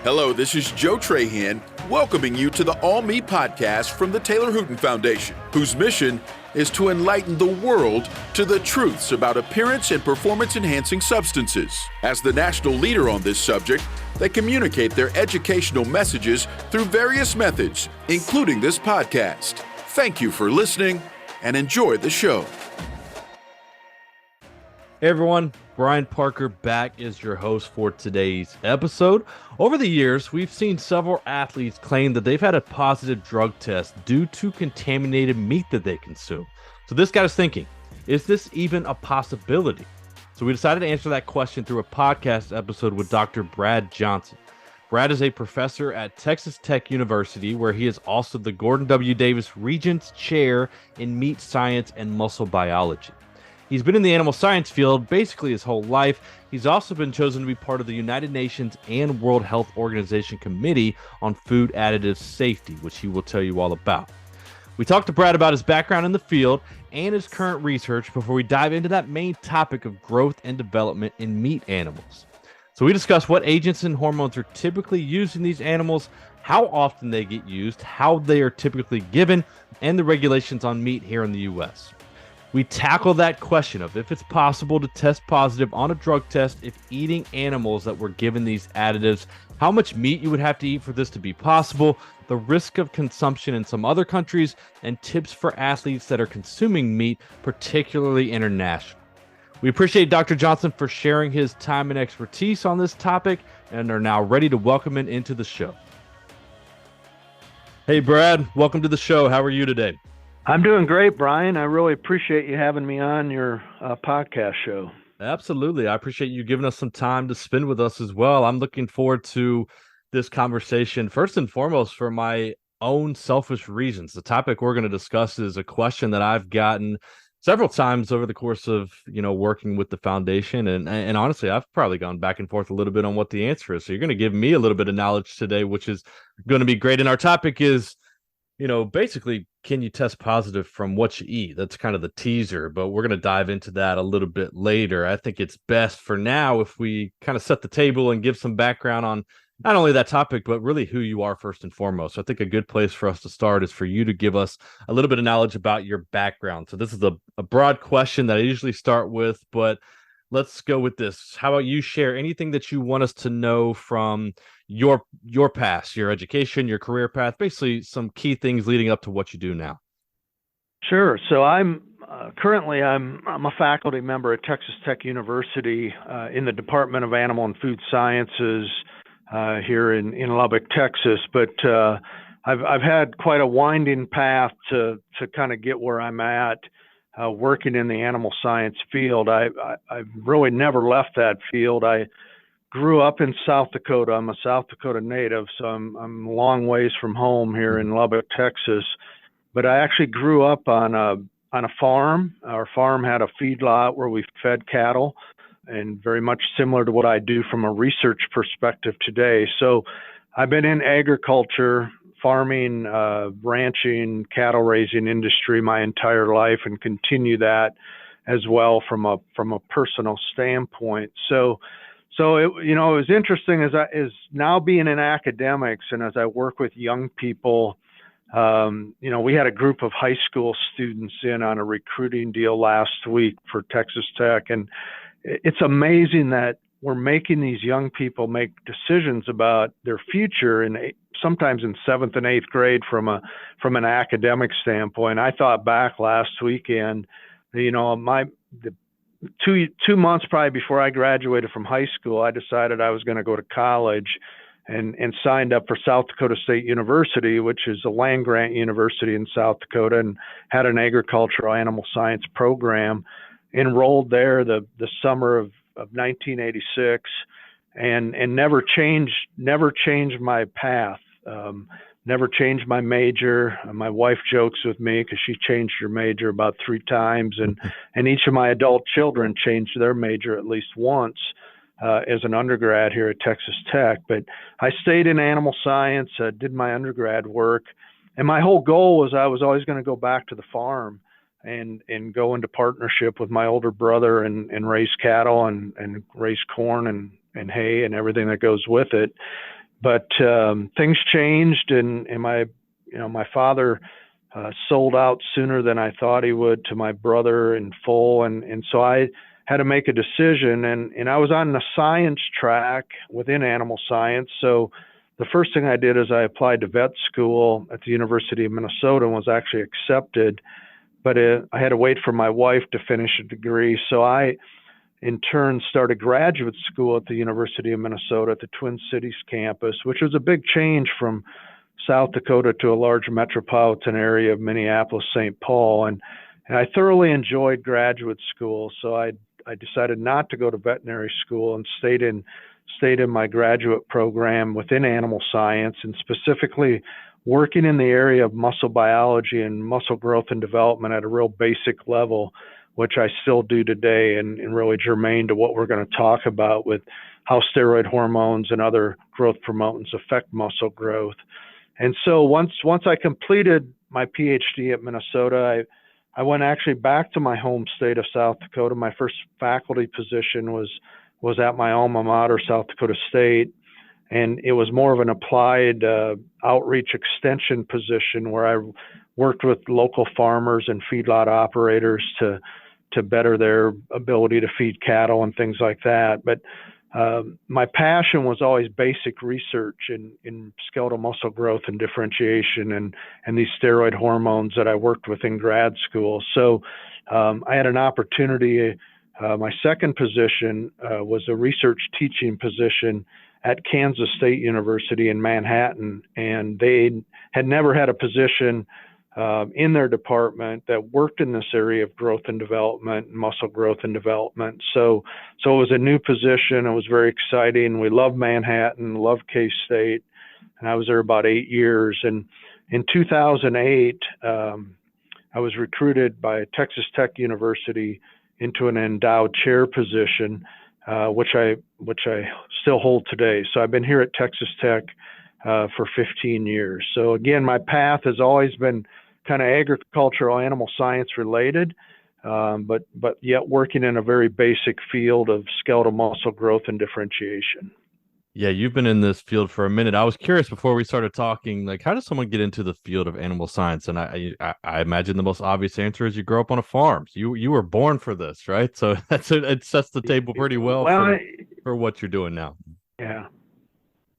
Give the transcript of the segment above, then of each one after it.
Hello, this is Joe Trahan, welcoming you to the All Meat Podcast from the Taylor Hooten Foundation, whose mission is to enlighten the world to the truths about appearance and performance-enhancing substances. As the national leader on this subject, they communicate their educational messages through various methods, including this podcast. Thank you for listening and enjoy the show. Hey everyone, Brian Parker back as your host for today's episode. Over the years, we've seen several athletes claim that they've had a positive drug test due to contaminated meat that they consume. So this got us thinking, is this even a possibility? So we decided to answer that question through a podcast episode with Dr. Brad Johnson. Brad is a professor at Texas Tech University, where he is also the Gordon W. Davis Regent Chair in Meat Science and Muscle Biology. He's been in the animal science field basically his whole life. He's also been chosen to be part of the United Nations and World Health Organization Committee on Food Additives Safety, which he will tell you all about. We talked to Brad about his background in the field and his current research before we dive into that main topic of growth and development in meat animals. So we discuss what agents and hormones are typically used in these animals, how often they get used, how they are typically given, and the regulations on meat here in the U.S. We tackle that question of if it's possible to test positive on a drug test if eating animals that were given these additives, how much meat you would have to eat for this to be possible, the risk of consumption in some other countries, and tips for athletes that are consuming meat, particularly international. We appreciate Dr. Johnson for sharing his time and expertise on this topic and are now ready to welcome him into the show. Hey, Brad, welcome to the show. How are you today? I'm doing great, Brian. I really appreciate you having me on your podcast show. Absolutely. I appreciate you giving us some time to spend with us as well. I'm looking forward to this conversation, first and foremost, for my own selfish reasons. The topic we're going to discuss is a question that I've gotten several times over the course of, working with the foundation. And honestly, I've probably gone back and forth a little bit on what the answer is. So you're going to give me a little bit of knowledge today, which is going to be great. And our topic is, basically, can you test positive from what you eat? That's kind of the teaser, but we're going to dive into that a little bit later. I think it's best for now if we kind of set the table and give some background on not only that topic, but really who you are first and foremost. So I think a good place for us to start is for you to give us a little bit of knowledge about your background. So this is a broad question that I usually start with, but let's go with this. How about you share anything that you want us to know from your past, your education, your career path, basically some key things leading up to what you do now? Sure. So I'm currently I'm a faculty member at Texas Tech University in the Department of Animal and Food Sciences here in Lubbock, Texas. But I've had quite a winding path to kind of get where I'm at. Working in the animal science field. I've really never left that field. I grew up in South Dakota. I'm a South Dakota native, so I'm a long ways from home here in Lubbock, Texas. But I actually grew up on a farm. Our farm had a feedlot where we fed cattle, and very much similar to what I do from a research perspective today. So I've been in agriculture, farming, ranching, cattle raising industry my entire life, and continue that as well from a personal standpoint. So it was interesting as now being in academics and as I work with young people. We had a group of high school students in on a recruiting deal last week for Texas Tech, and it's amazing that we're making these young people make decisions about their future, and sometimes in 7th and 8th grade from an academic standpoint. I thought back last weekend, the 2 months probably before I graduated from high school, I decided I was going to go to college and signed up for South Dakota State University, which is a land grant university in South Dakota, and had an agricultural animal science program. Enrolled there the summer of 1986, and never changed my path. Never changed my major. My wife jokes with me because she changed her major about 3 times, and each of my adult children changed their major at least once as an undergrad here at Texas Tech. But I stayed in animal science, did my undergrad work, and my whole goal was I was always going to go back to the farm and go into partnership with my older brother and raise cattle and raise corn and hay and everything that goes with it. But things changed, and my father sold out sooner than I thought he would to my brother in full, and so I had to make a decision, and I was on the science track within animal science. So the first thing I did is I applied to vet school at the University of Minnesota and was actually accepted, but I had to wait for my wife to finish a degree. So I, in turn, started graduate school at the University of Minnesota at the Twin Cities campus, which was a big change from South Dakota to a large metropolitan area of Minneapolis, St. Paul. And I thoroughly enjoyed graduate school. So I decided not to go to veterinary school and stayed in my graduate program within animal science, and specifically working in the area of muscle biology and muscle growth and development at a real basic level, which I still do today, and really germane to what we're going to talk about with how steroid hormones and other growth promotants affect muscle growth. And so once I completed my PhD at Minnesota, I went actually back to my home state of South Dakota. My first faculty position was at my alma mater, South Dakota State, and it was more of an applied outreach extension position where I worked with local farmers and feedlot operators to better their ability to feed cattle and things like that. But my passion was always basic research in skeletal muscle growth and differentiation and these steroid hormones that I worked with in grad school. So I had an opportunity. My second position was a research teaching position at Kansas State University in Manhattan, and they had never had a position in their department that worked in this area of growth and development, muscle growth and development. So it was a new position. It was very exciting. We loved Manhattan, loved K-State, and I was there about 8 years. And in 2008, I was recruited by Texas Tech University into an endowed chair position, which I still hold today. So I've been here at Texas Tech for 15 years. So again, my path has always been kind of agricultural, animal science related, but yet working in a very basic field of skeletal muscle growth and differentiation. Yeah, you've been in this field for a minute. I was curious before we started talking, like, how does someone get into the field of animal science? And I imagine the most obvious answer is you grow up on a farm. You were born for this, right? So it sets the table pretty well for what you're doing now. Yeah,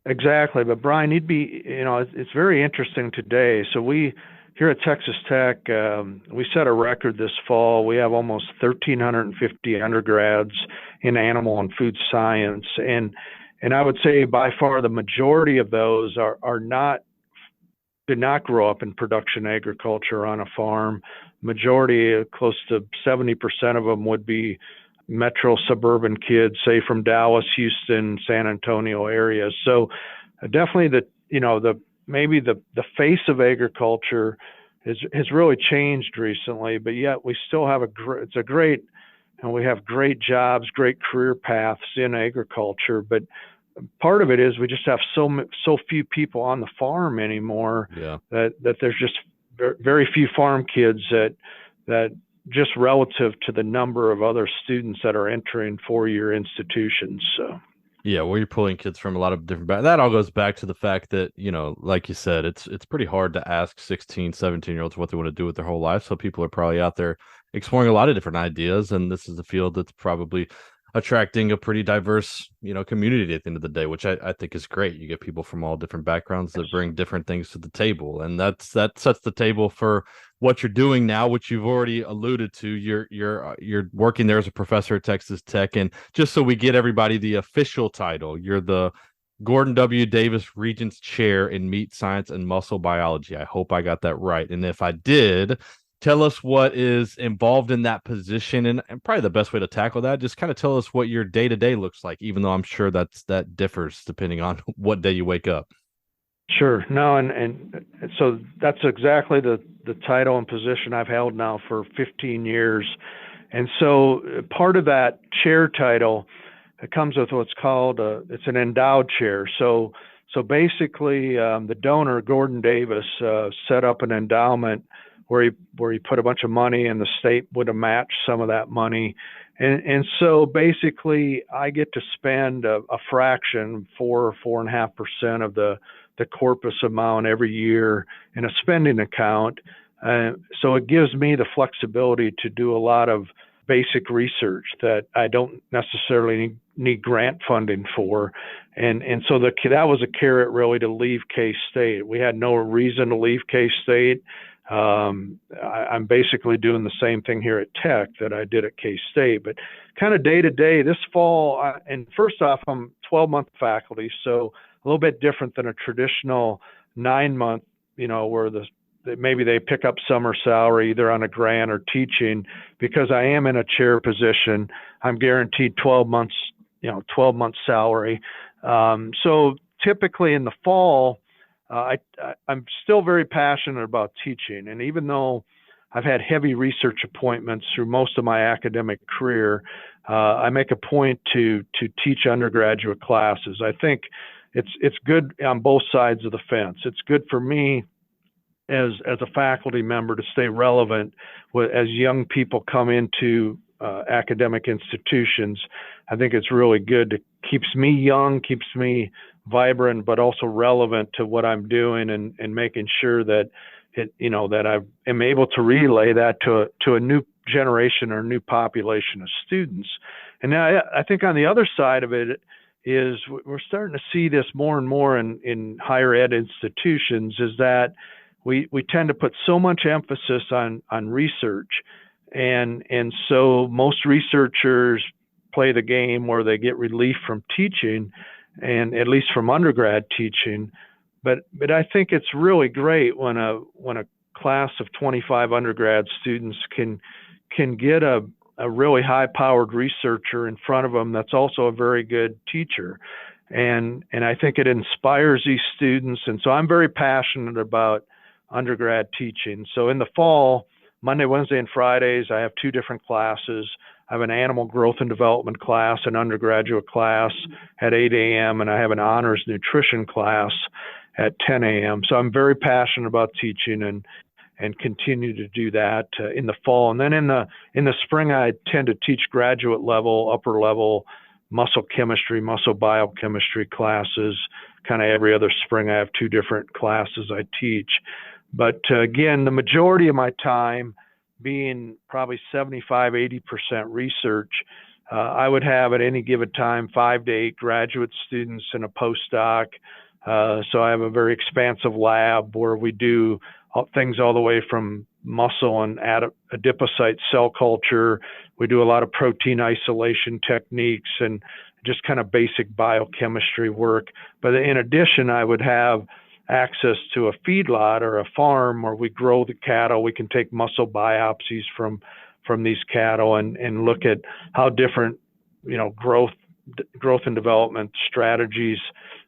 exactly. But Brian, it's very interesting today. So we here at Texas Tech, we set a record this fall. We have almost 1,350 undergrads in animal and food science, and I would say by far the majority of those did not grow up in production agriculture on a farm. Majority, close to 70% of them, would be metro suburban kids, say from Dallas, Houston, San Antonio areas. So definitely maybe the face of agriculture has really changed recently, but yet we still have we have great jobs, great career paths in agriculture. But part of it is we just have so few people on the farm anymore. Yeah. that there's just very few farm kids that just relative to the number of other students that are entering four-year institutions. So. Yeah, well, you're pulling kids from a lot of different that all goes back to the fact that, like you said, it's pretty hard to ask 16, 17-year-olds what they want to do with their whole life. So people are probably out there exploring a lot of different ideas, and this is a field that's probably attracting a pretty diverse, community at the end of the day, which I think is great. You get people from all different backgrounds that bring different things to the table, and that sets the table for what you're doing now, which you've already alluded to. You're working there as a professor at Texas Tech, and just so we get everybody the official title, you're the Gordon W. Davis Regents Chair in Meat Science and Muscle Biology. I hope I got that right, and if I did, tell us what is involved in that position, and probably the best way to tackle that, just kind of tell us what your day-to-day looks like, even though I'm sure that differs depending on what day you wake up. Sure. No, and so that's exactly the title and position I've held now for 15 years. And so part of that chair title, it comes with what's called it's an endowed chair. So basically the donor, Gordon Davis, set up an endowment where he put a bunch of money, and the state would have matched some of that money. And so basically, I get to spend a fraction, 4.5% of the corpus amount every year in a spending account. So it gives me the flexibility to do a lot of basic research that I don't necessarily need grant funding for. And so that was a carrot really to leave K-State. We had no reason to leave K-State. I'm basically doing the same thing here at Tech that I did at K-State, but kind of day to day this fall. And first off, I'm 12-month faculty, so a little bit different than a traditional 9-month, where maybe they pick up summer salary either on a grant or teaching. Because I am in a chair position, I'm guaranteed 12 months, 12-month salary. So typically in the fall, I'm still very passionate about teaching. And even though I've had heavy research appointments through most of my academic career, I make a point to teach undergraduate classes. I think it's good on both sides of the fence. It's good for me as a faculty member to stay relevant as young people come into academic institutions. I think it's really good. It keeps me young, keeps me vibrant, but also relevant to what I'm doing, and making sure that that I am able to relay that to a new generation or new population of students. And now I think on the other side of it is we're starting to see this more and more in higher ed institutions, is that we tend to put so much emphasis on research, and so most researchers play the game where they get relief from teaching, and at least from undergrad teaching. But I think it's really great when a class of 25 undergrad students can get a really high-powered researcher in front of them that's also a very good teacher. And I think it inspires these students. And so I'm very passionate about undergrad teaching. So in the fall, Monday, Wednesday, and Fridays, I have 2 different classes. I have an animal growth and development class, an undergraduate class at 8 a.m., and I have an honors nutrition class at 10 a.m. So I'm very passionate about teaching and continue to do that in the fall. And then in the spring, I tend to teach graduate level, upper level muscle chemistry, muscle biochemistry classes. Kind of every other spring, I have 2 different classes I teach. But again, the majority of my time being probably 75–80% research, I would have at any given time 5 to 8 graduate students and a postdoc. So I have a very expansive lab where we do things all the way from muscle and adipocyte cell culture. We do a lot of protein isolation techniques and just kind of basic biochemistry work. But in addition, I would have access to a feedlot or a farm where we grow the cattle. We can take muscle biopsies from these cattle and look at how different, growth and development strategies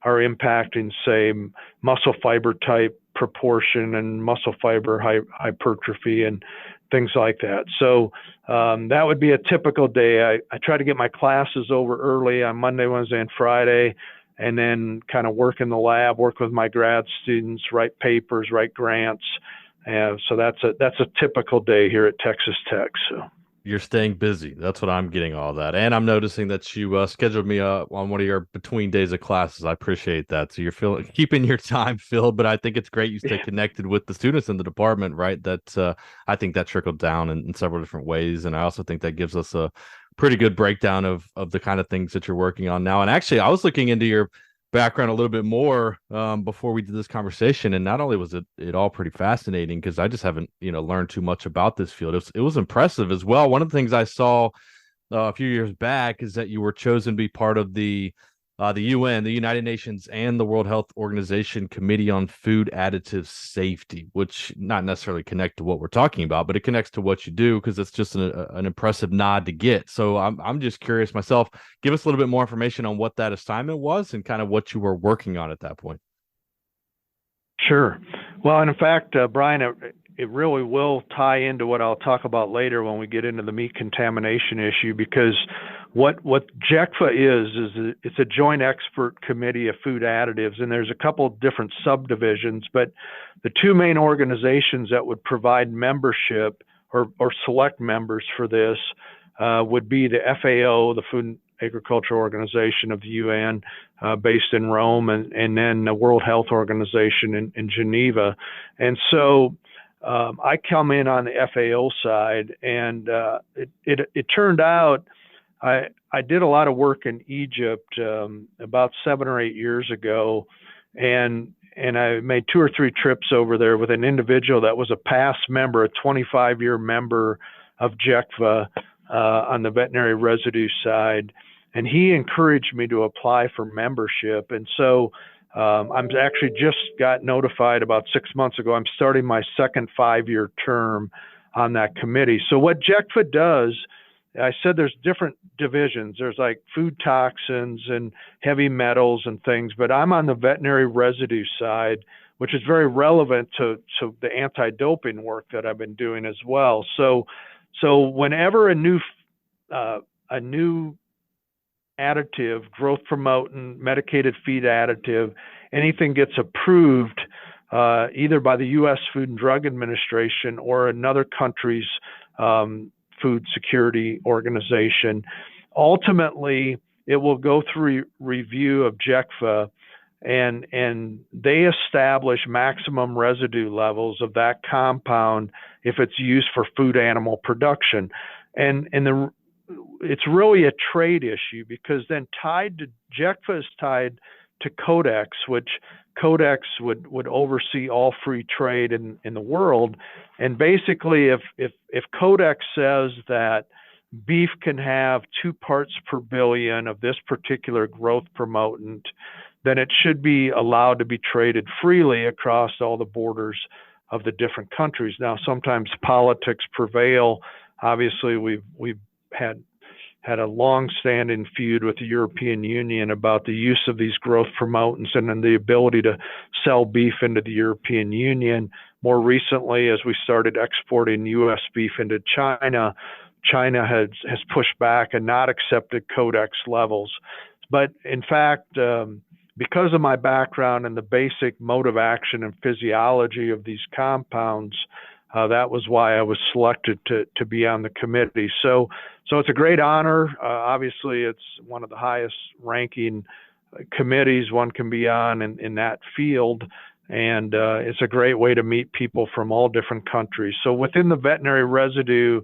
are impacting, say, muscle fiber type proportion and muscle fiber hypertrophy and things like that. So that would be a typical day. I try to get my classes over early on Monday, Wednesday, and Friday, and then kind of work in the lab, work with my grad students, write papers, write grants. So that's a typical day here at Texas Tech. So you're staying busy. That's what I'm getting all that. And I'm noticing that you scheduled me on one of your between days of classes. I appreciate that. So you're keeping your time filled, but I think it's great you stay connected with the students in the department, right? That I think that trickled down in several different ways. And I also think that gives us a pretty good breakdown of the kind of things that you're working on now. And actually, I was looking into your background a little bit more before we did this conversation, and not only was it all pretty fascinating, because I just haven't learned too much about this field. It was impressive as well. One of the things I saw a few years back is that you were chosen to be part of the UN, the United Nations, and the World Health Organization Committee on Food Additives Safety, which not necessarily connect to what we're talking about, but it connects to what you do, because it's just an impressive nod to get. So I'm just curious myself. Give us a little bit more information on what that assignment was and kind of what you were working on at that point. Sure. Well, and in fact, Brian, it really will tie into what I'll talk about later when we get into the meat contamination issue, because what JECFA is it's a joint expert committee of food additives, and there's a couple of different subdivisions, but the 2 main organizations that would provide membership or select members for this would be the FAO, the Food and Agriculture Organization of the UN, based in Rome, and then the World Health Organization in Geneva. And so I come in on the FAO side, and it turned out I did a lot of work in Egypt about 7 or 8 years ago, and I made 2 or 3 trips over there with an individual that was a past member, a 25-year member of JECFA on the veterinary residue side, and he encouraged me to apply for membership. And so I'm actually just got notified about 6 months ago. I'm starting my second 5-year term on that committee. So what JECFA does, I said there's different divisions. There's like food toxins and heavy metals and things, but I'm on the veterinary residue side, which is very relevant to the anti-doping work that I've been doing as well. So whenever a new additive, growth promoting, medicated feed additive, anything gets approved either by the U.S. Food and Drug Administration or another country's food security organization, ultimately it will go through review of JECFA, and they establish maximum residue levels of that compound if it's used for food animal production. And it's really a trade issue, because then JECFA is tied to Codex, which Codex would oversee all free trade in the world. And basically, if Codex says that beef can have 2 parts per billion of this particular growth promotant, then it should be allowed to be traded freely across all the borders of the different countries. Now, sometimes politics prevail. Obviously, we've had a long-standing feud with the European Union about the use of these growth promotants and then the ability to sell beef into the European Union. More recently, as we started exporting U.S. beef into China, China has pushed back and not accepted Codex levels. But in fact, because of my background in the basic mode of action and physiology of these compounds, that was why I was selected to be on the committee. So it's a great honor. Obviously, it's one of the highest ranking committees one can be on in that field. And it's a great way to meet people from all different countries. So within the veterinary residue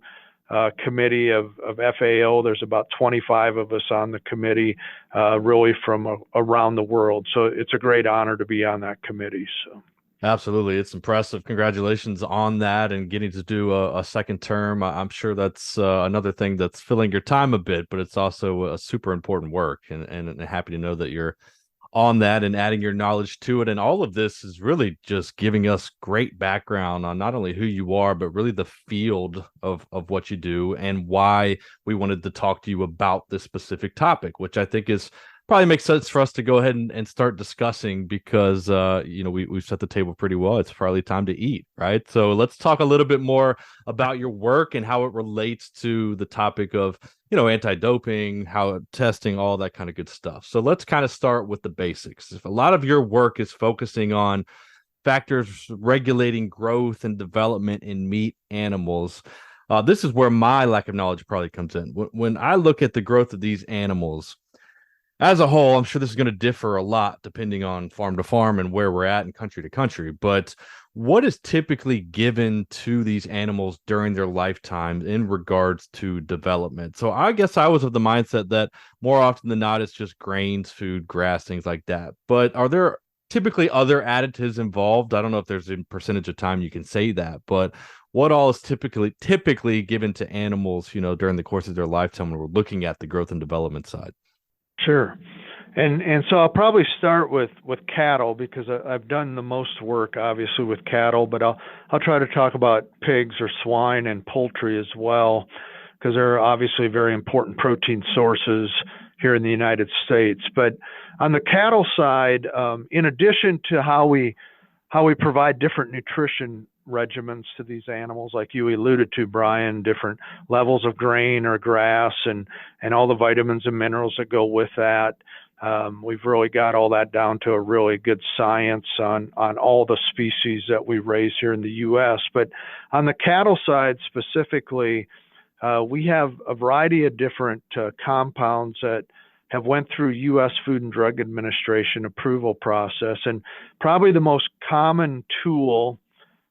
committee of FAO, there's about 25 of us on the committee, really from around the world. So it's a great honor to be on that committee. So. Absolutely. It's impressive. Congratulations on that and getting to do a second term. I'm sure that's another thing that's filling your time a bit, but it's also a super important work, and happy to know that you're on that and adding your knowledge to it. And all of this is really just giving us great background on not only who you are, but really the field of what you do and why we wanted to talk to you about this specific topic, which I think is probably makes sense for us to go ahead and start discussing, because we've set the table pretty well. It's probably time to eat, right? So let's talk a little bit more about your work and how it relates to the topic of anti-doping, how testing, all that kind of good stuff. So let's kind of start with the basics. If a lot of your work is focusing on factors regulating growth and development in meat animals, this is where my lack of knowledge probably comes in. When I look at the growth of these animals as a whole, I'm sure this is going to differ a lot depending on farm to farm and where we're at and country to country. But what is typically given to these animals during their lifetime in regards to development? So I guess I was of the mindset that more often than not, it's just grains, food, grass, things like that. But are there typically other additives involved? I don't know if there's a percentage of time you can say that, but what all is typically given to animals, during the course of their lifetime when we're looking at the growth and development side? Sure. And so I'll probably start with cattle, because I've done the most work, obviously, with cattle, but I'll try to talk about pigs or swine and poultry as well, because they're obviously very important protein sources here in the United States. But on the cattle side, in addition to how we provide different nutrition regimens to these animals, like you alluded to, Brian, different levels of grain or grass and all the vitamins and minerals that go with that. We've really got all that down to a really good science on all the species that we raise here in the U.S. But on the cattle side specifically, We have a variety of different compounds that have went through U.S. Food and Drug Administration approval process, and probably the most common tool,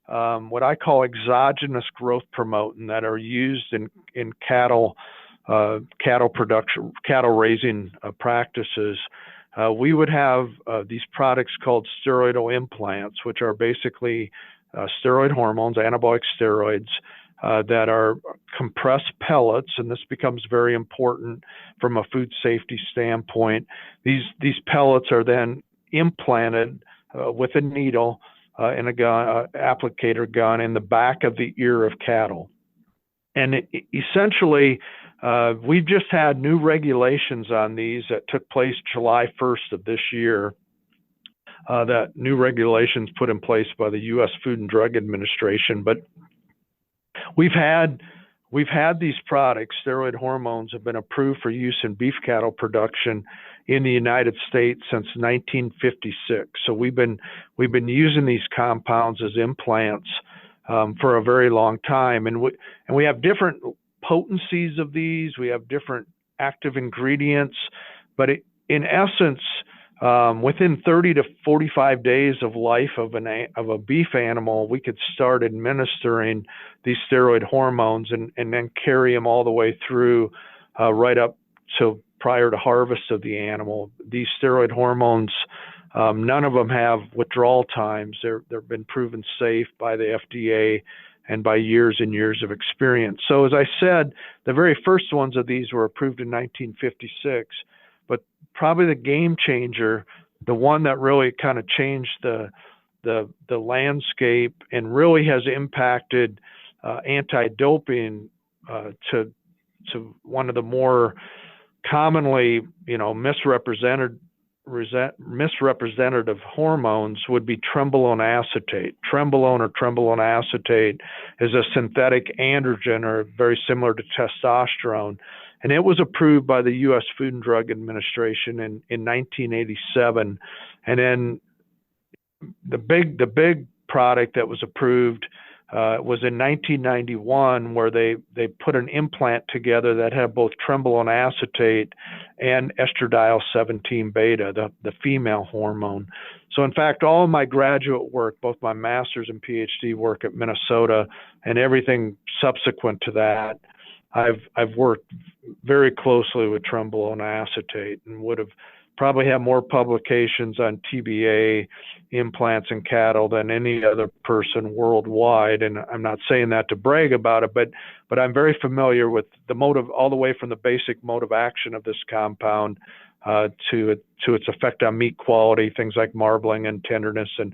what I call exogenous growth promotant, that are used in cattle production, cattle raising practices. We would have these products called steroidal implants, which are basically steroid hormones, anabolic steroids, that are compressed pellets, and this becomes very important from a food safety standpoint. These pellets are then implanted with a needle in a gun, applicator gun, in the back of the ear of cattle. And essentially, we've just had new regulations on these that took place July 1st of this year. That new regulations put in place by the U.S. Food and Drug Administration, but we've had these products. Steroid hormones have been approved for use in beef cattle production in the United States since 1956. So we've been using these compounds as implants for a very long time, and we have different potencies of these. We have different active ingredients, but in essence, within 30 to 45 days of life of a beef animal, we could start administering these steroid hormones and then carry them all the way through right up to prior to harvest of the animal. These steroid hormones, none of them have withdrawal times. They've been proven safe by the FDA and by years and years of experience. So as I said, the very first ones of these were approved in 1956. But probably the game changer, the one that really kind of changed the landscape and really has impacted anti-doping to one of the more commonly, misrepresentative hormones, would be trenbolone acetate. Trenbolone or trenbolone acetate is a synthetic androgen, or very similar to testosterone. And it was approved by the U.S. Food and Drug Administration in 1987. And then the big product that was approved was in 1991, where they put an implant together that had both trenbolone acetate and estradiol 17 beta, the female hormone. So in fact, all of my graduate work, both my master's and PhD work at Minnesota and everything subsequent to that, I've worked very closely with trenbolone acetate, and would have probably had more publications on TBA implants in cattle than any other person worldwide. And I'm not saying that to brag about it, but I'm very familiar with the motive, all the way from the basic mode of action of this compound to its effect on meat quality, things like marbling and tenderness and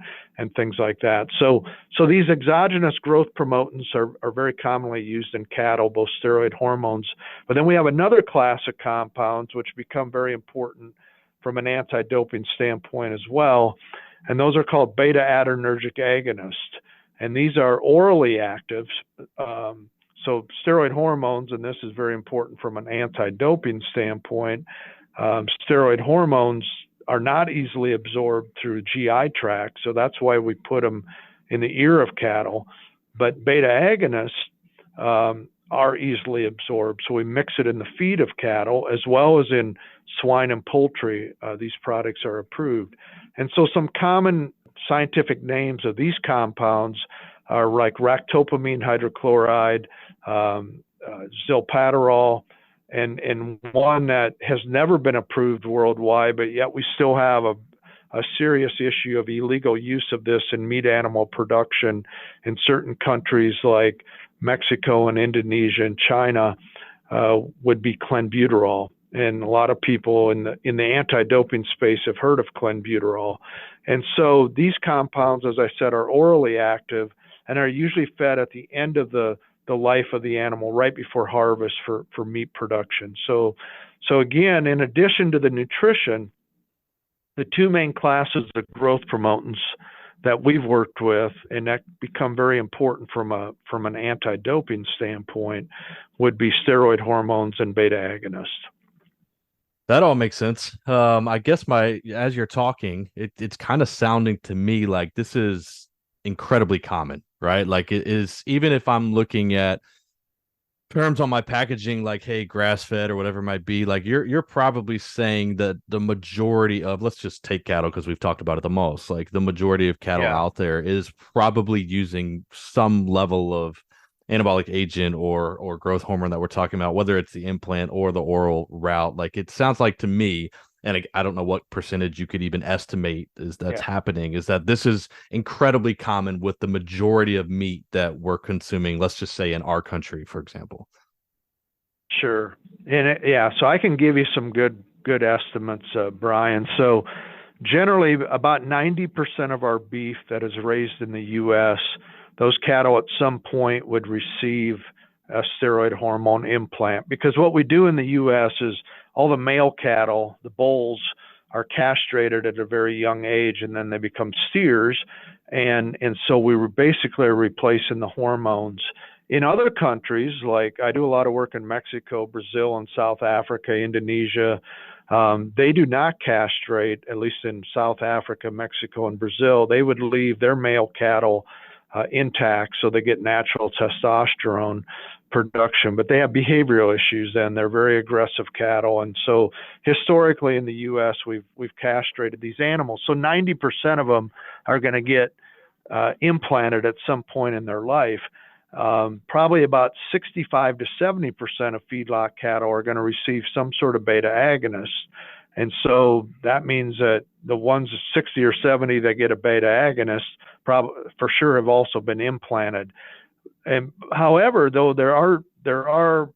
things like that. So these exogenous growth promotants are very commonly used in cattle, both steroid hormones. But then we have another class of compounds which become very important from an anti-doping standpoint as well, and those are called beta-adrenergic agonists. And these are orally active. So steroid hormones, and this is very important from an anti-doping standpoint, steroid hormones are not easily absorbed through GI tract, so that's why we put them in the ear of cattle. But beta agonists are easily absorbed, so we mix it in the feed of cattle as well as in swine and poultry. These products are approved. And so some common scientific names of these compounds are like ractopamine hydrochloride, zilpaterol, and one that has never been approved worldwide, but yet we still have a serious issue of illegal use of this in meat animal production in certain countries like Mexico and Indonesia and China, would be clenbuterol. And a lot of people in the anti-doping space have heard of clenbuterol. And so these compounds, as I said, are orally active and are usually fed at the end of the life of the animal, right before harvest for meat production. So again, in addition to the nutrition, the two main classes of growth promotants that we've worked with and that become very important from an anti-doping standpoint would be steroid hormones and beta agonists. That all makes sense. I guess as you're talking, it's kind of sounding to me like this is incredibly common, right? Like it is, even if I'm looking at terms on my packaging, like, hey, grass fed or whatever it might be, like you're probably saying that the majority of, let's just take cattle because we've talked about it the most, like the majority of cattle Yeah. out there is probably using some level of anabolic agent or growth hormone that we're talking about, whether it's the implant or the oral route. Like it sounds like to me, and I don't know what percentage you could even estimate is that's Yeah. happening, is that this is incredibly common with the majority of meat that we're consuming, let's just say in our country, for example. Sure. Yeah, so I can give you some good estimates, Brian. So generally, about 90% of our beef that is raised in the U.S., those cattle at some point would receive a steroid hormone implant. Because what we do in the U.S. is all the male cattle, the bulls, are castrated at a very young age, and then they become steers, and so we were basically replacing the hormones. In other countries, like I do a lot of work in Mexico, Brazil, and South Africa, Indonesia, they do not castrate, at least in South Africa, Mexico, and Brazil. They would leave their male cattle intact so they get natural testosterone production, but they have behavioral issues then. They're very aggressive cattle. And so historically in the US, we've castrated these animals. So 90% of them are going to get implanted at some point in their life. Probably about 65 to 70% of feedlot cattle are going to receive some sort of beta agonist. And so that means that the ones 60 or 70 that get a beta agonist probably for sure have also been implanted. And however, though there are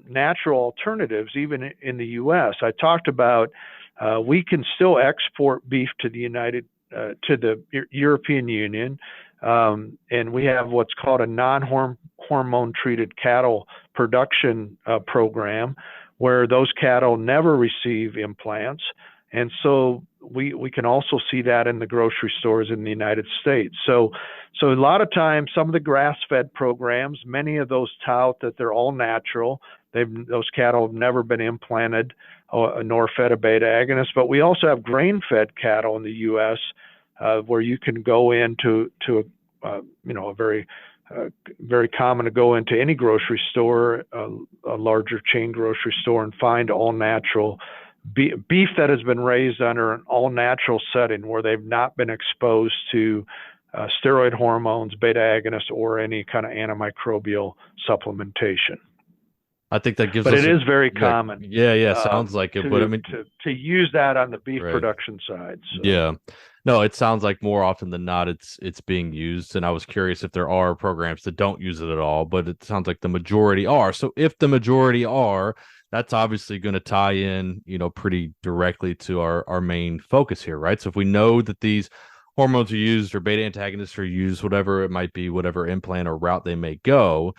natural alternatives even in the U.S. I talked about we can still export beef to the European Union, and we have what's called a non-hormone treated cattle production program, where those cattle never receive implants, and so we can also see that in the grocery stores in the United States. So a lot of times, some of the grass-fed programs, many of those tout that they're all natural. Those cattle have never been implanted nor fed a beta agonist. But we also have grain-fed cattle in the U.S. Where you can go into a very common to go into any grocery store, a larger chain grocery store, and find all natural beef that has been raised under an all natural setting where they've not been exposed to steroid hormones, beta agonists, or any kind of antimicrobial supplementation. I think that gives But us it is very common. yeah, sounds like it. But I mean, to use that on the beef right. production side. So. Yeah. No, it sounds like more often than not it's being used. And I was curious if there are programs that don't use it at all, but it sounds like the majority are. So if the majority are, that's obviously going to tie in, pretty directly to our main focus here, right? So if we know that these hormones are used or beta antagonists are used, whatever it might be, whatever implant or route they may go,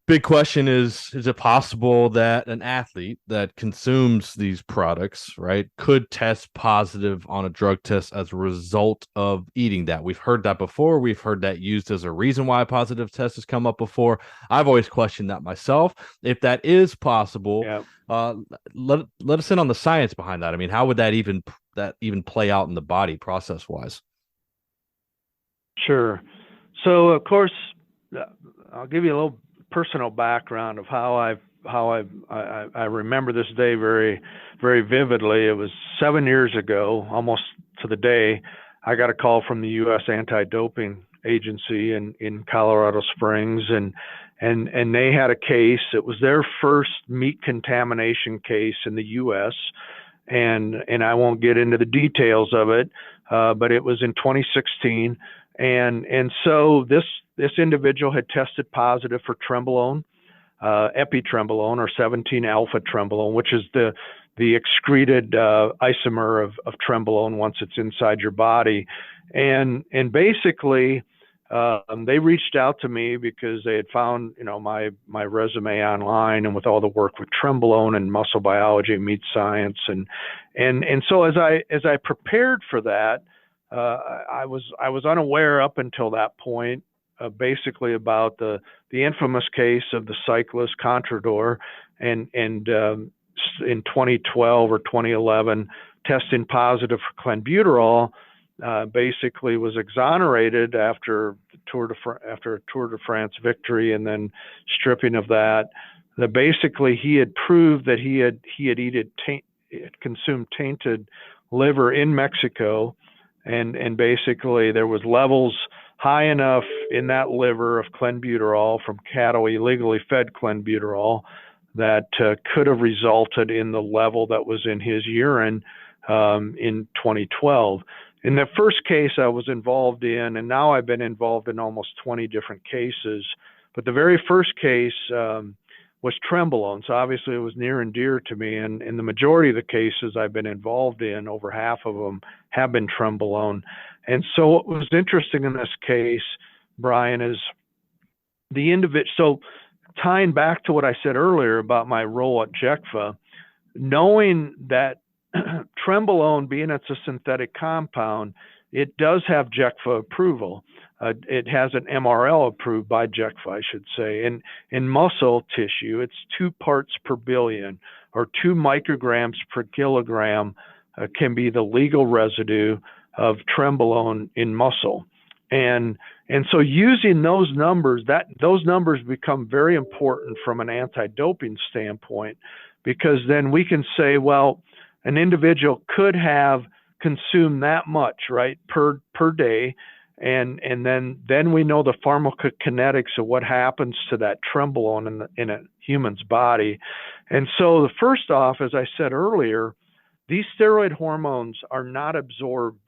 big question is it possible that an athlete that consumes these products, right, could test positive on a drug test as a result of eating that? We've heard that before. We've heard that used as a reason why a positive test has come up before. I've always questioned that myself. If that is possible, yeah. Let us in on the science behind that. I mean, how would that even play out in the body process wise? Sure. So of course, I'll give you a little personal background of how I remember this day very, very vividly. It was 7 years ago, almost to the day. I got a call from the U.S. Anti-Doping Agency in Colorado Springs, and they had a case. It was their first meat contamination case in the U.S. and I won't get into the details of it, but it was in 2016, and so this individual had tested positive for trenbolone, epitrenbolone, or 17-alpha-trenbolone, which is the excreted isomer of trenbolone once it's inside your body. And basically, they reached out to me because they had found, my resume online, and with all the work with trenbolone and muscle biology and meat science, and so as I prepared for that, I was unaware up until that point, basically about the infamous case of the cyclist Contador, and in 2012 or 2011, testing positive for clenbuterol, basically was exonerated after a Tour de France victory, and then stripping of that. that basically he had proved that he had consumed tainted liver in Mexico, and basically there was levels high enough in that liver of clenbuterol from cattle illegally fed clenbuterol that could have resulted in the level that was in his urine in 2012. In the first case I was involved in, and now I've been involved in almost 20 different cases, but the very first case was Trenbolone. So obviously it was near and dear to me, and in the majority of the cases I've been involved in, over half of them have been Trenbolone. And so what was interesting in this case, Brian, is the individual. So tying back to what I said earlier about my role at JECFA, knowing that Trenbolone, being it's a synthetic compound, it does have JECFA approval. It has an MRL approved by JECFA, I should say. In muscle tissue, it's 2 parts per billion, or 2 micrograms per kilogram can be the legal residue of Trenbolone in muscle. And so using those numbers, those numbers become very important from an anti-doping standpoint, because then we can say, well, an individual could have consumed that much, right, per day, and then we know the pharmacokinetics of what happens to that Trenbolone in a human's body. And so the first off, as I said earlier, these steroid hormones are not absorbed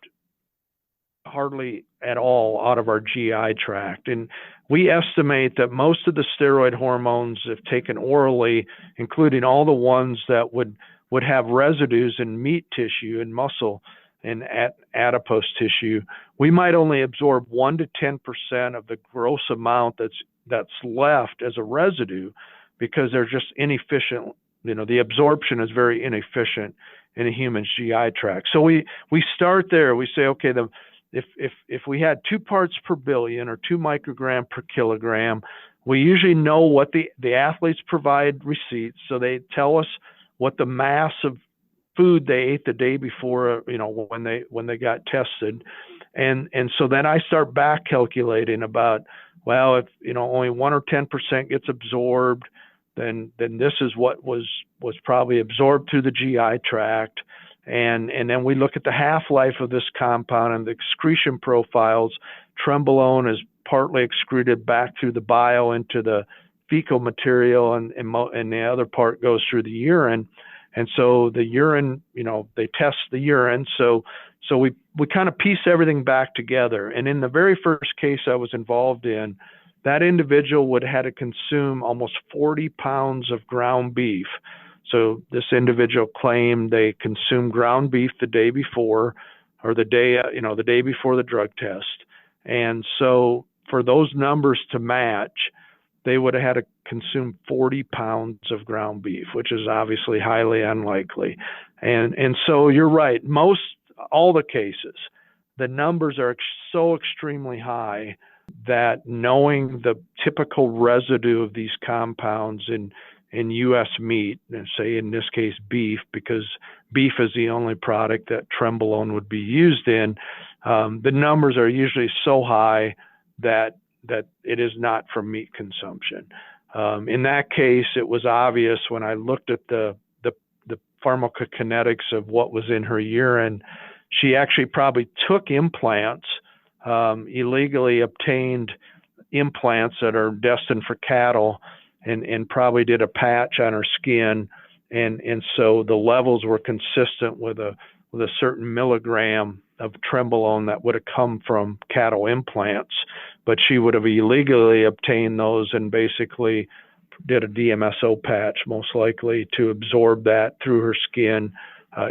hardly at all out of our GI tract. And we estimate that most of the steroid hormones, if taken orally, including all the ones that would have residues in meat tissue and muscle and adipose tissue, we might only absorb 1 to 10% of the gross amount that's left as a residue, because they're just inefficient. The absorption is very inefficient in a human's GI tract. So we start there. We say, okay, if we had 2 parts per billion, or 2 microgram per kilogram, we usually know what the athletes provide receipts, so they tell us what the mass of food they ate the day before, when they got tested, and so then I start back calculating about, well, if only 1 or 10% gets absorbed, then this is what was probably absorbed through the GI tract. And then we look at the half-life of this compound and the excretion profiles. Trenbolone is partly excreted back through the bile into the fecal material, and the other part goes through the urine. And so the urine, they test the urine. So we kind of piece everything back together. And in the very first case I was involved in, that individual would have had to consume almost 40 pounds of ground beef. So this individual claimed they consumed ground beef the day before, or the day before the drug test. And so for those numbers to match, they would have had to consume 40 pounds of ground beef, which is obviously highly unlikely. And so you're right, all the cases, the numbers are so extremely high that knowing the typical residue of these compounds in U.S. meat, and say in this case beef, because beef is the only product that Trenbolone would be used in, the numbers are usually so high that it is not from meat consumption. In that case, it was obvious when I looked at the pharmacokinetics of what was in her urine. She actually probably took implants, illegally obtained implants that are destined for cattle, and probably did a patch on her skin, and so the levels were consistent with a certain milligram of Trenbolone that would have come from cattle implants, but she would have illegally obtained those and basically did a DMSO patch, most likely, to absorb that through her skin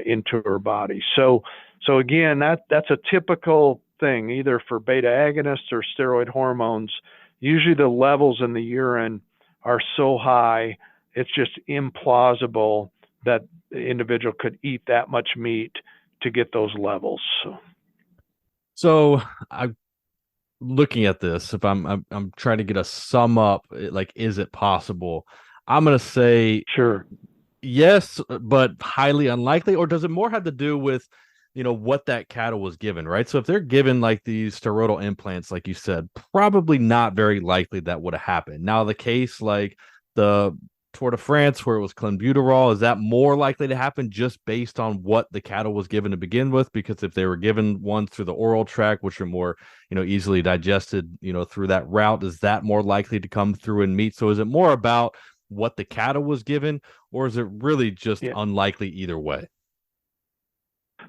into her body. So again, that's a typical thing, either for beta agonists or steroid hormones. Usually the levels in the urine are so high, it's just implausible that the individual could eat that much meat to get those levels. So I'm looking at this. If I'm trying to get a sum up, like, is it possible? I'm gonna say sure, yes, but highly unlikely. Or does it more have to do with what that cattle was given, right? So if they're given like these steroidal implants, like you said, probably not very likely that would have happened. Now the case like the Tour de France where it was clenbuterol? Is that more likely to happen just based on what the cattle was given to begin with? Because if they were given ones through the oral tract, which are more, easily digested, through that route, is that more likely to come through in meat? So is it more about what the cattle was given, or is it really just unlikely either way?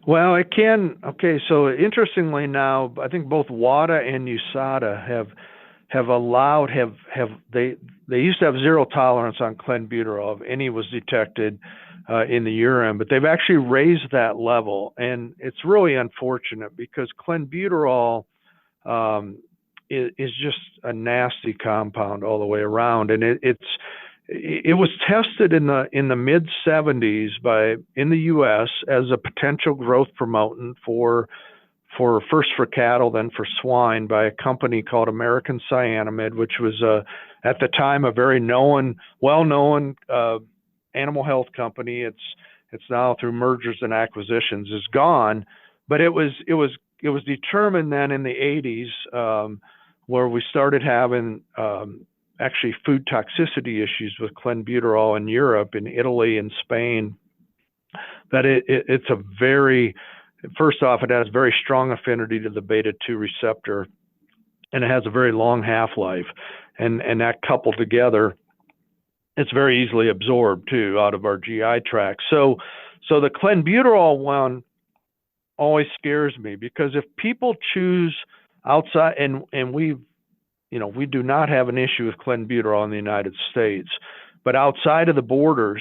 Well, it can. Okay, so interestingly now, I think both WADA and USADA have allowed they used to have zero tolerance on clenbuterol if any was detected in the urine, but they've actually raised that level, and it's really unfortunate because clenbuterol is just a nasty compound all the way around, and it was tested in the mid 70s in the U.S. as a potential growth promotant for first for cattle, then for swine, by a company called American Cyanamid, which was at the time a very well-known animal health company. It's now through mergers and acquisitions is gone, but it was determined then in the 80s where we started having actually food toxicity issues with clenbuterol in Europe, in Italy and Spain, that it's a very, first off, it has very strong affinity to the beta-2 receptor, and it has a very long half-life. And that coupled together, it's very easily absorbed, too, out of our GI tract. So the clenbuterol one always scares me, because if people choose outside, and we do not have an issue with clenbuterol in the United States, but outside of the borders,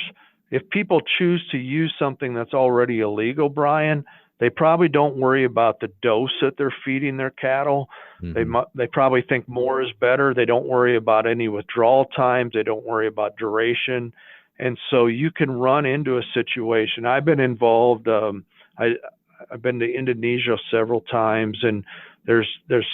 if people choose to use something that's already illegal, Brian, they probably don't worry about the dose that they're feeding their cattle. Mm-hmm. They probably think more is better. They don't worry about any withdrawal times. They don't worry about duration. And so you can run into a situation. I've been involved. I've been to Indonesia several times, and there's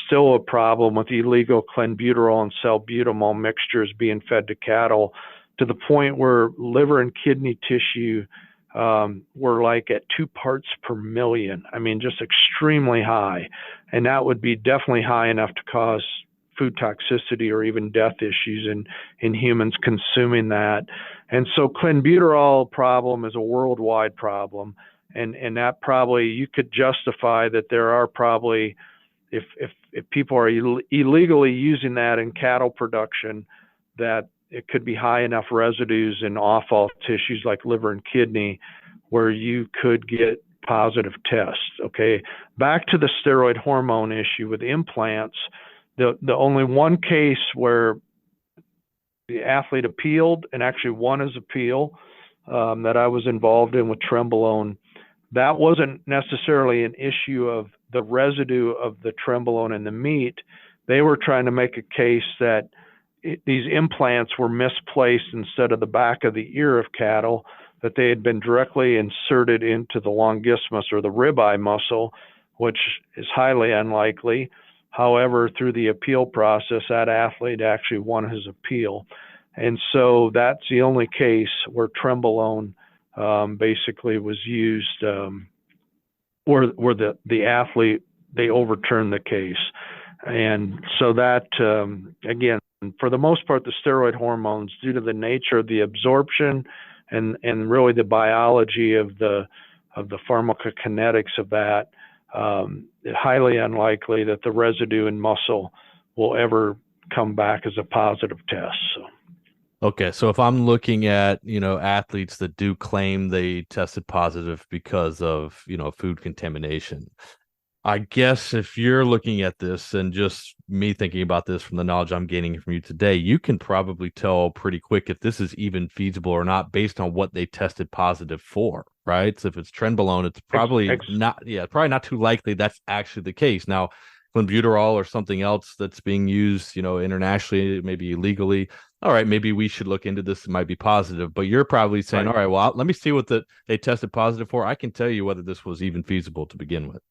still a problem with illegal clenbuterol and salbutamol mixtures being fed to cattle, to the point where liver and kidney tissue were like at 2 parts per million. I mean, just extremely high. And that would be definitely high enough to cause food toxicity or even death issues in humans consuming that. And so clenbuterol problem is a worldwide problem. And that probably, you could justify that there are probably, if people are illegally using that in cattle production, that it could be high enough residues in offal tissues like liver and kidney where you could get positive tests. Okay, back to the steroid hormone issue with implants. The only one case where the athlete appealed, and actually won his appeal, that I was involved in with Trenbolone, that wasn't necessarily an issue of the residue of the Trenbolone in the meat. They were trying to make a case that these implants were misplaced instead of the back of the ear of cattle, that they had been directly inserted into the longismus or the ribeye muscle, which is highly unlikely. However, through the appeal process, that athlete actually won his appeal. And so that's the only case where Trenbolone basically was used, where the athlete, they overturned the case. And so that, again, for the most part, the steroid hormones, due to the nature of the absorption and really the biology of the pharmacokinetics of that, it's highly unlikely that the residue in muscle will ever come back as a positive test. So. Okay, so if I'm looking at, athletes that do claim they tested positive because of, food contamination, I guess if you're looking at this, and just me thinking about this from the knowledge I'm gaining from you today, you can probably tell pretty quick if this is even feasible or not based on what they tested positive for, right? So if it's Trenbolone, it's probably probably not too likely that's actually the case. Now, clenbuterol or something else that's being used, internationally, maybe illegally, all right, maybe we should look into this. It might be positive, but you're probably saying, right, all right, well, let me see what they tested positive for. I can tell you whether this was even feasible to begin with.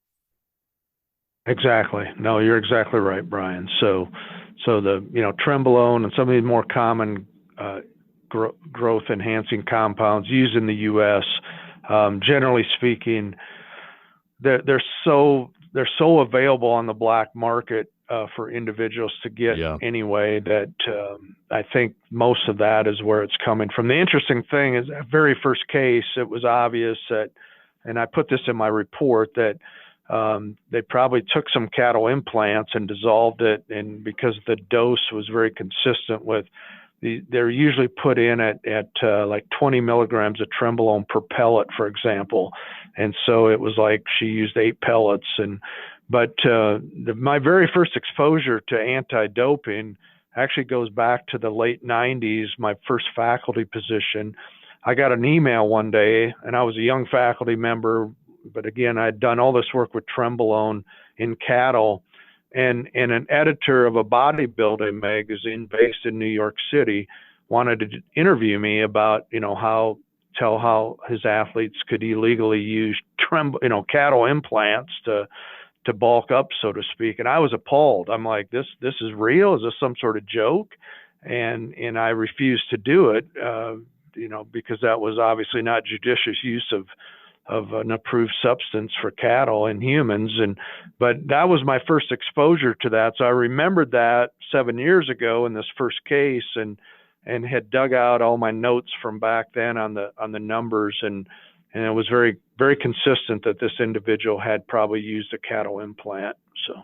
Exactly. No, you're exactly right, Brian. So the Trenbolone and some of the more common growth enhancing compounds used in the U.S., generally speaking, they're so available on the black market for individuals to get Yeah. anyway. That I think most of that is where it's coming from. The interesting thing is that very first case, it was obvious that, and I put this in my report, that they probably took some cattle implants and dissolved it, and because the dose was very consistent with they're usually put in at like 20 milligrams of trenbolone per pellet, for example, and so it was like she used 8 pellets. But my very first exposure to anti-doping actually goes back to the late 90s, my first faculty position. I got an email one day, and I was a young faculty member, but again, I'd done all this work with trenbolone in cattle, and an editor of a bodybuilding magazine based in New York City wanted to interview me about, how his athletes could illegally use cattle implants to bulk up, so to speak. And I was appalled. I'm like, this is real? Is this some sort of joke? And I refused to do it, because that was obviously not judicious use of an approved substance for cattle and humans. But that was my first exposure to that. So I remembered that 7 years ago in this first case, and had dug out all my notes from back then on the numbers, and it was very, very consistent that this individual had probably used a cattle implant. So.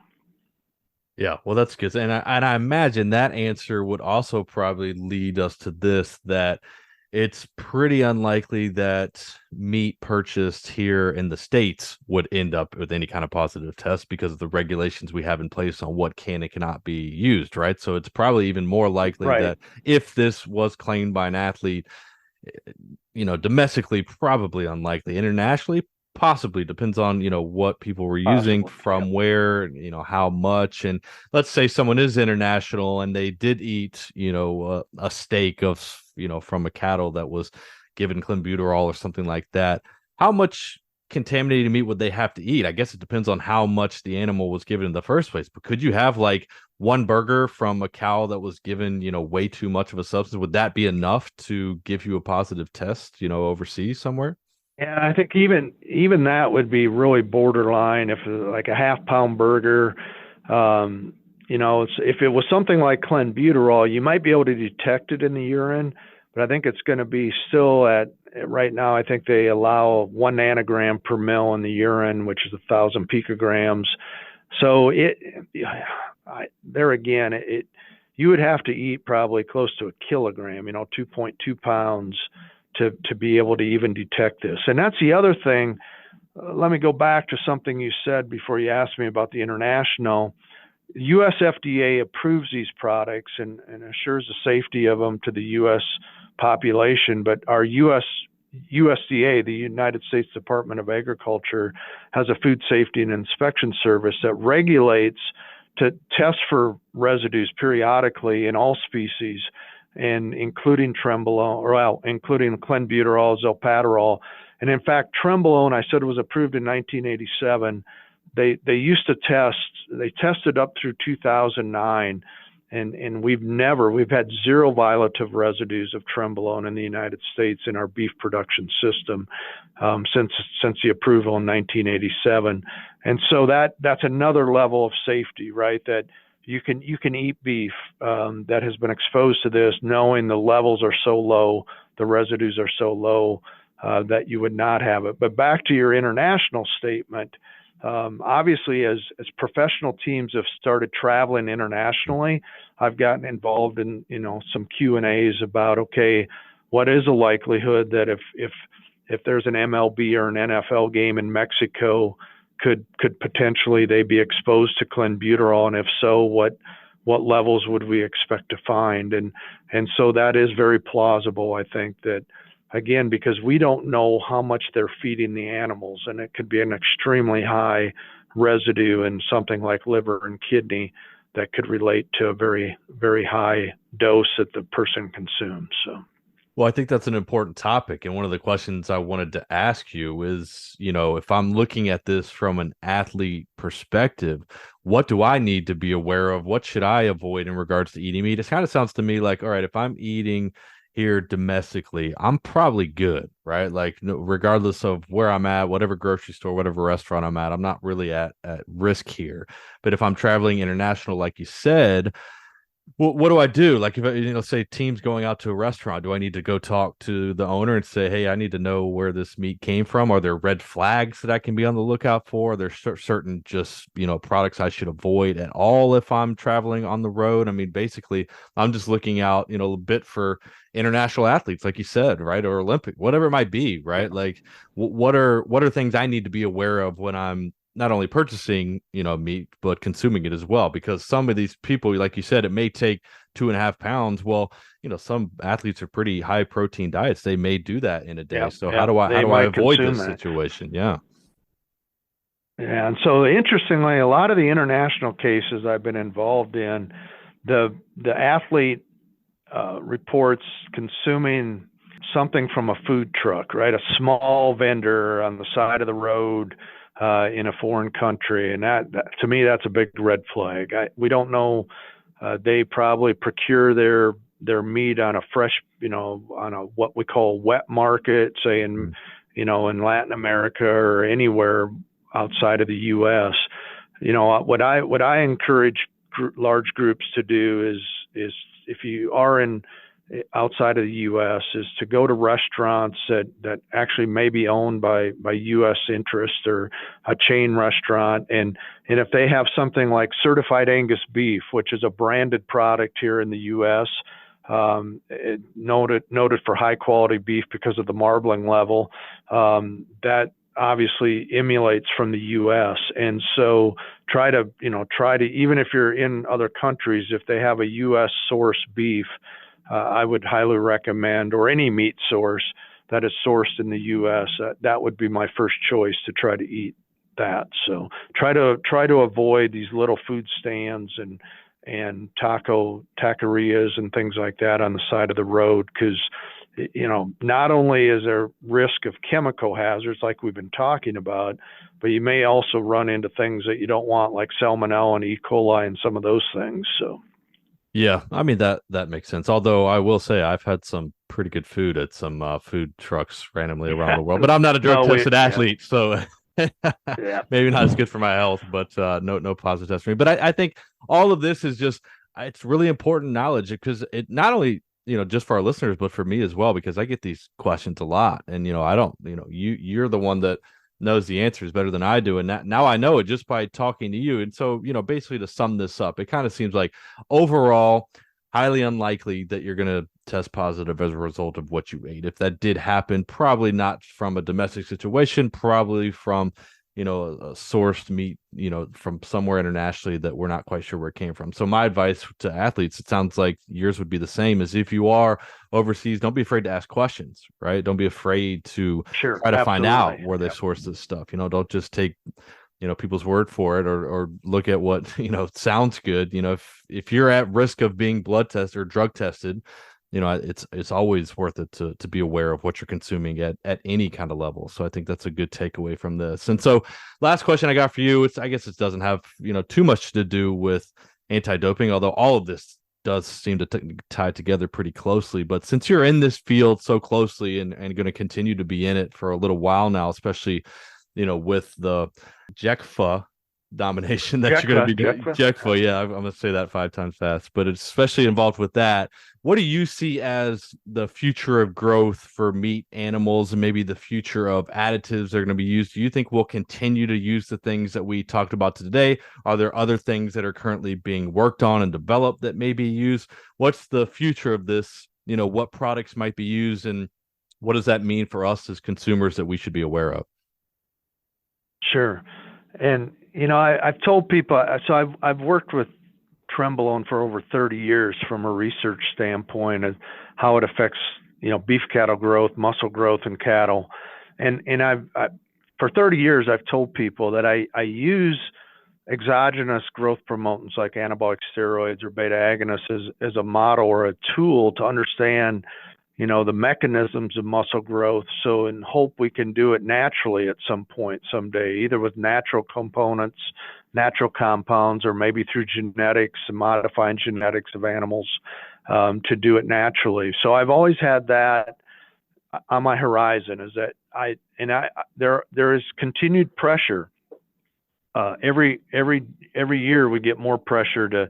Yeah, well, that's good. And I imagine that answer would also probably lead us to this, that it's pretty unlikely that meat purchased here in the States would end up with any kind of positive test because of the regulations we have in place on what can and cannot be used, right? So it's probably even more likely that if this was claimed by an athlete, domestically, probably unlikely. Internationally, possibly. Depends on, what people were using, from where, how much. And let's say someone is international and they did eat, a steak of, from a cattle that was given clenbuterol or something like that. How much contaminated meat would they have to eat? I guess it depends on how much the animal was given in the first place. But could you have like one burger from a cow that was given, way too much of a substance? Would that be enough to give you a positive test, overseas somewhere? Yeah, I think even that would be really borderline. If like a half-pound burger, if it was something like clenbuterol, you might be able to detect it in the urine, but I think it's going to be still right now, I think they allow 1 nanogram per mil in the urine, which is 1,000 picograms. So you would have to eat probably close to a kilogram, 2.2 pounds to be able to even detect this. And that's the other thing. Let me go back to something you said before you asked me about the international. U.S. FDA approves these products and assures the safety of them to the U.S. population, but our USDA, the United States Department of Agriculture, has a food safety and inspection service that regulates to test for residues periodically in all species, and including trenbolone, including clenbuterol, zolpadrol. And in fact, trenbolone, I said, was approved in 1987. They used to they tested up through 2009, and we've had 0 violative residues of trenbolone in the United States in our beef production system since the approval in 1987. And so that's another level of safety, right? That you can eat beef that has been exposed to this, knowing the levels are so low, the residues are so low that you would not have it. But back to your international statement, obviously, as professional teams have started traveling internationally, I've gotten involved in some Q&As about, okay, what is a likelihood that if there's an MLB or an NFL game in Mexico, could potentially they be exposed to clenbuterol, and if so, what levels would we expect to find? And so that is very plausible. I think that, again, because we don't know how much they're feeding the animals, and it could be an extremely high residue in something like liver and kidney that could relate to a very, very high dose that the person consumes. So. Well, I think that's an important topic. And one of the questions I wanted to ask you is, if I'm looking at this from an athlete perspective, what do I need to be aware of? What should I avoid in regards to eating meat? It kind of sounds to me like, all right, if I'm eating, here domestically, I'm probably good, right? Like regardless of where I'm at, whatever grocery store, whatever restaurant I'm at, I'm not really at risk here. But if I'm traveling international, like you said, what do I do? Like if say teams going out to a restaurant, do I need to go talk to the owner and say, "Hey, I need to know where this meat came from"? Are there red flags that I can be on the lookout for? Are there certain just products I should avoid at all if I'm traveling on the road? I mean, basically, I'm just looking out, a bit for international athletes, like you said, right, or Olympic, whatever it might be, right? Like, what are things I need to be aware of when I'm not only purchasing, meat, but consuming it as well. Because some of these people, like you said, it may take 2.5 pounds. Well, some athletes are pretty high protein diets. They may do that in a day. Yeah, So yeah, how they do I might avoid consume this that. situation? Yeah. Yeah, and so interestingly, a lot of the international cases I've been involved in, the athlete reports consuming something from a food truck, right? A small vendor on the side of the road in a foreign country, and that to me that's a big red flag. We don't know. They probably procure their meat on a fresh, on a what we call wet market, say in Mm. in Latin America or anywhere outside of the U.S. What I encourage large groups to do is if you are in outside of the U.S. is to go to restaurants that actually may be owned by U.S. interest or a chain restaurant, and if they have something like certified Angus beef, which is a branded product here in the U.S. Noted for high quality beef because of the marbling level, that obviously emulates from the U.S. And so try to even if you're in other countries, if they have a U.S. source beef, I would highly recommend, or any meat source that is sourced in the U.S. That would be my first choice to try to eat that. So try to avoid these little food stands and taquerias and things like that on the side of the road, because not only is there risk of chemical hazards like we've been talking about, but you may also run into things that you don't want, like salmonella and E. coli and some of those things. So. Yeah, I mean that makes sense. Although I will say I've had some pretty good food at some food trucks randomly around the world, but I'm not a drug Well, tested athlete, so yeah. maybe not as good for my health. But no positive test for me. But I think all of this is just it's really important knowledge because it not only just for our listeners, but for me as well, because I get these questions a lot, and I don't you're the one that knows the answers better than I do. And that now I know it just by talking to you. And so, basically to sum this up, it kind of seems like overall, highly unlikely that you're going to test positive as a result of what you ate. If that did happen, probably not from a domestic situation, probably from, a sourced meat, from somewhere internationally that we're not quite sure where it came from. So my advice to athletes, it sounds like yours would be the same, is if you are overseas, don't be afraid to ask questions, right? Don't be afraid to Sure, try to find out absolutely. where they Yep. source this stuff. Don't just take people's word for it, or look at what sounds good. If you're at risk of being blood tested or drug tested, it's always worth it to be aware of what you're consuming at any kind of level. So I think that's a good takeaway from this. And so last question I got for you, I guess it doesn't have too much to do with anti-doping, although all of this does seem to tie together pretty closely. But since you're in this field so closely and going to continue to be in it for a little while now, especially with the JECFA domination that you're going to be doing. JECFA, yeah, I'm going to say that 5 times fast, but it's especially involved with that. What do you see as the future of growth for meat animals, and maybe the future of additives that are going to be used? Do you think we'll continue to use the things that we talked about today? Are there other things that are currently being worked on and developed that may be used? What's the future of this? What products might be used, and what does that mean for us as consumers that we should be aware of? Sure. And I've told people. So I've worked with Trenbolone for over 30 years from a research standpoint of how it affects beef cattle growth, muscle growth in cattle, and I've for 30 years I've told people that I use exogenous growth promotants like anabolic steroids or beta agonists as a model or a tool to understand the mechanisms of muscle growth. So in hope we can do it naturally at some point someday, either with natural components, natural compounds, or maybe through genetics and modifying genetics of animals. to do it naturally. So I've always had that on my horizon, is that there is continued pressure. Every year we get more pressure to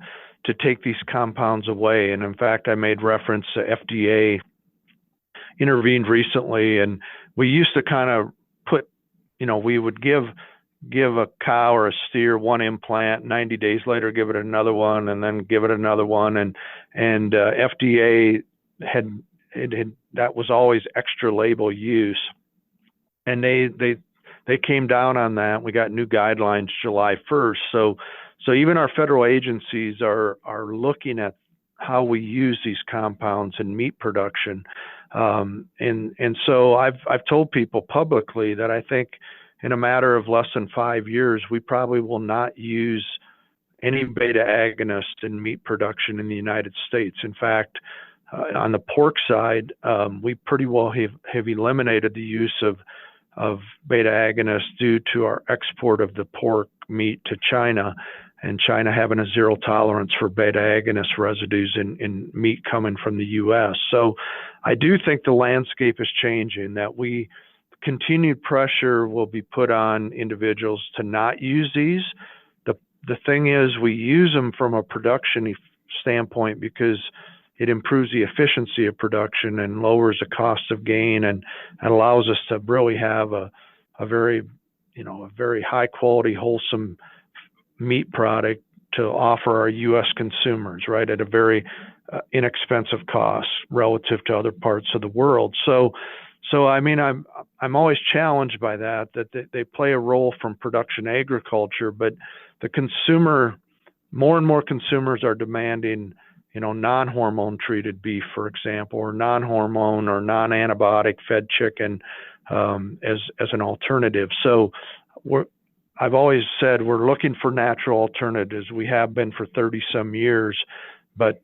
take these compounds away. And in fact, I made reference to FDA intervened recently, and we used to kind of put, we would give a cow or a steer one implant, 90 days later give it another one, and then give it another one, and FDA had that was always extra label use, and they came down on that. We got new guidelines July 1st. So even our federal agencies are looking at how we use these compounds in meat production. And so I've told people publicly that I think in a matter of less than 5 years, we probably will not use any beta agonist in meat production in the United States. In fact, on the pork side, we pretty well have eliminated the use of beta agonists due to our export of the pork meat to China, and China having a zero tolerance for beta agonist residues in meat coming from the U.S. So I do think the landscape is changing, that continued pressure will be put on individuals to not use these. The thing is, we use them from a production standpoint because it improves the efficiency of production and lowers the cost of gain, and allows us to really have a very high quality, wholesome meat product to offer our U.S. consumers, right, at a very inexpensive cost relative to other parts of the world. So I mean, I'm always challenged by that they play a role from production agriculture, but the consumer, more and more consumers are demanding, non-hormone treated beef, for example, or non-hormone or non-antibiotic fed chicken as an alternative. So I've always said we're looking for natural alternatives. We have been for 30 some years, but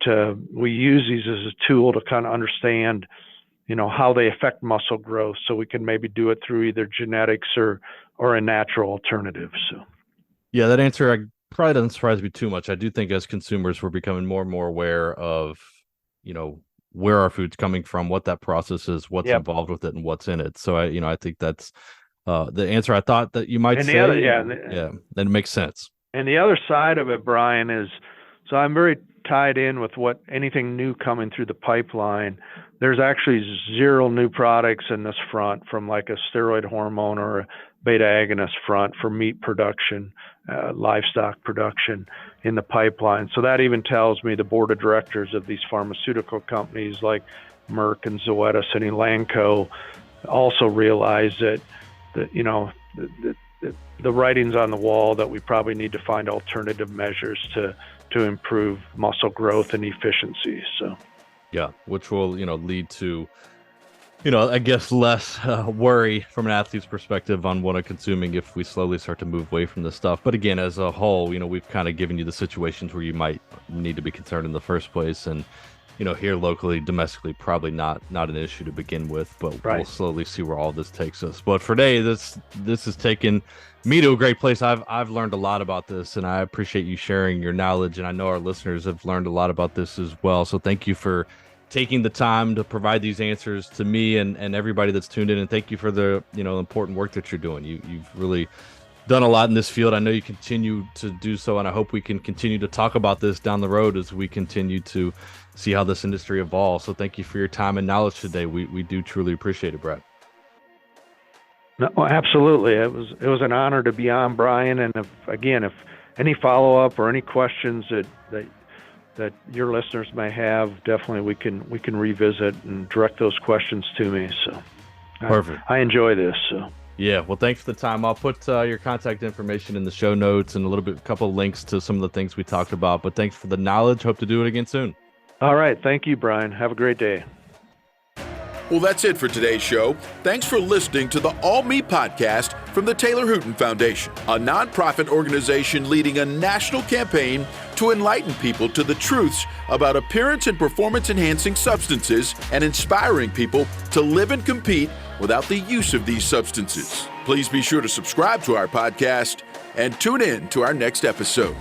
we use these as a tool to kind of understand, how they affect muscle growth, so we can maybe do it through either genetics or a natural alternative. So, yeah, that answer probably doesn't surprise me too much. I do think as consumers, we're becoming more and more aware of, where our food's coming from, what that process is, what's involved with it, and what's in it. So I think that's the answer I thought that you might say. Then it makes sense. And the other side of it, Brian, is, so I'm very tied in with anything new coming through the pipeline. There's actually 0 new products in this front, from like a steroid hormone or a beta agonist front for meat production, livestock production in the pipeline. So that even tells me the board of directors of these pharmaceutical companies like Merck and Zoetis and Elanco also realize that the writing's on the wall, that we probably need to find alternative measures to improve muscle growth and efficiency. So, yeah, which will, lead to, I guess less worry from an athlete's perspective on what I'm consuming if we slowly start to move away from this stuff. But again, as a whole, we've kind of given you the situations where you might need to be concerned in the first place. And, here locally, domestically, probably not an issue to begin with, but We'll slowly see where all this takes us. But for today, this has taken me to a great place. I've learned a lot about this, and I appreciate you sharing your knowledge, and I know our listeners have learned a lot about this as well. So thank you for taking the time to provide these answers to me and everybody that's tuned in, and thank you for the important work that you're doing. You've really done a lot in this field. I know you continue to do so, and I hope we can continue to talk about this down the road as we continue to see how this industry evolves. So thank you for your time and knowledge today. We do truly appreciate it, Brad. No, absolutely. It was an honor to be on, Brian. And if any follow-up or any questions that your listeners may have, definitely we can revisit and direct those questions to me. So perfect. I enjoy this. So. Yeah, well, thanks for the time. I'll put your contact information in the show notes and a couple of links to some of the things we talked about. But thanks for the knowledge. Hope to do it again soon. All right. Thank you, Brian. Have a great day. Well, that's it for today's show. Thanks for listening to the All Me podcast from the Taylor Hooten Foundation, a nonprofit organization leading a national campaign to enlighten people to the truths about appearance and performance-enhancing substances and inspiring people to live and compete without the use of these substances. Please be sure to subscribe to our podcast and tune in to our next episode.